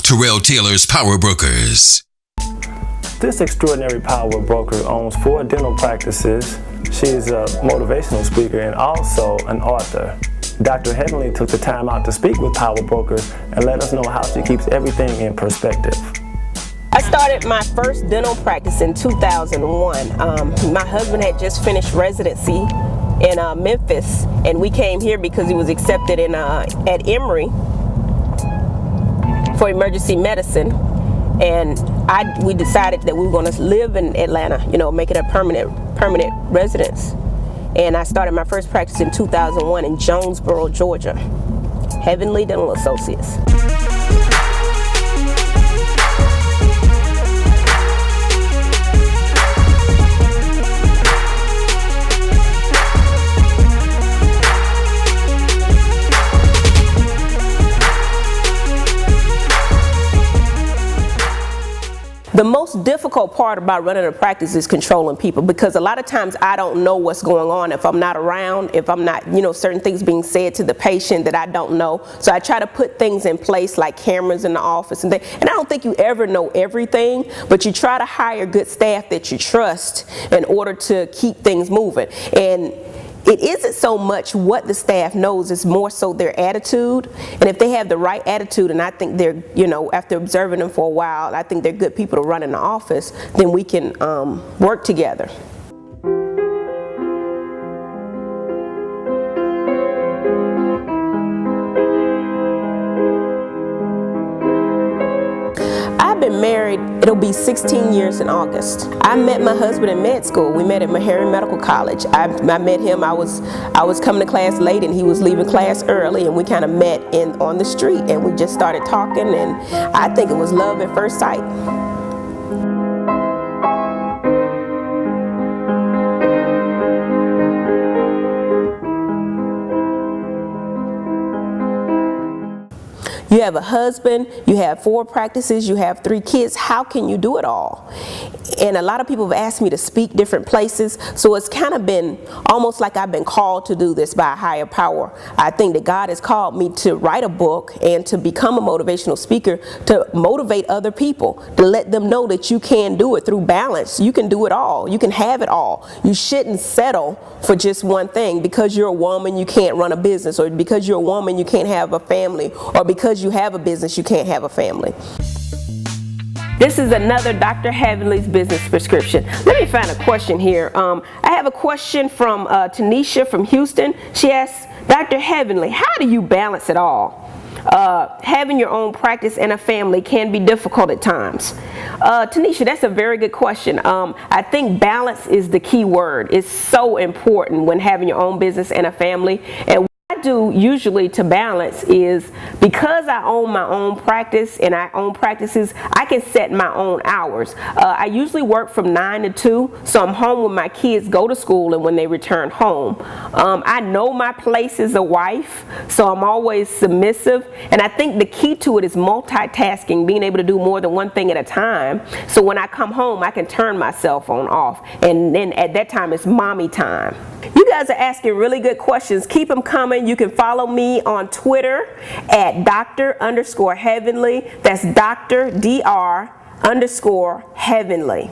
Terrell Taylor's Power Brokers. This extraordinary power broker owns 4 dental practices. She's a motivational speaker and also an author. Dr. Heavenly took the time out to speak with power brokers and let us know how she keeps everything in perspective. I started my first dental practice in 2001. My husband had just finished residency in Memphis, and we came here because he was accepted in at Emory for emergency medicine. And we decided that we were going to live in Atlanta, make it a permanent residence. And I started my first practice in 2001 in Jonesboro, Georgia. Heavenly Dental Associates. The most difficult part about running a practice is controlling people, because a lot of times I don't know what's going on if I'm not around, if I'm not, certain things being said to the patient that I don't know. So I try to put things in place like cameras in the office and things. And I don't think you ever know everything, but you try to hire good staff that you trust in order to keep things moving. And it isn't so much what the staff knows, it's more so their attitude. And if they have the right attitude, and I think they're, after observing them for a while, I think they're good people to run in the office, then we can work together. I've been married, it'll be 16 years in August. I met my husband in med school. We met at Meharry Medical College. I met him, I was coming to class late and he was leaving class early, and we kind of met on the street and we just started talking, and I think it was love at first sight. You have a husband, you have 4 practices, you have 3 kids. How can you do it all? And a lot of people have asked me to speak different places, so it's kind of been almost like I've been called to do this by a higher power. I think that God has called me to write a book and to become a motivational speaker, to motivate other people, to let them know that you can do it through balance. You can do it all. You can have it all. You shouldn't settle for just one thing. Because you're a woman, you can't run a business, or because you're a woman, you can't have a family, or because you have a business, you can't have a family. This is another Dr. Heavenly's business prescription. Let me find a question here. I have a question from Tanisha from Houston. She asks, Dr. Heavenly, how do you balance it all? Having your own practice and a family can be difficult at times. Tanisha, that's a very good question. I think balance is the key word. It's so important when having your own business and a family. And what I do usually to balance is, because I own my own practice and I own practices, I can set my own hours. I usually work from 9 to 2, so I'm home when my kids go to school and when they return home. I know my place as a wife, so I'm always submissive, and I think the key to it is multitasking, being able to do more than one thing at a time. So when I come home, I can turn my cell phone off, and then at that time it's mommy time. You guys are asking really good questions. Keep them coming. You can follow me on Twitter at Dr._Heavenly. That's Dr. Dr. Heavenly.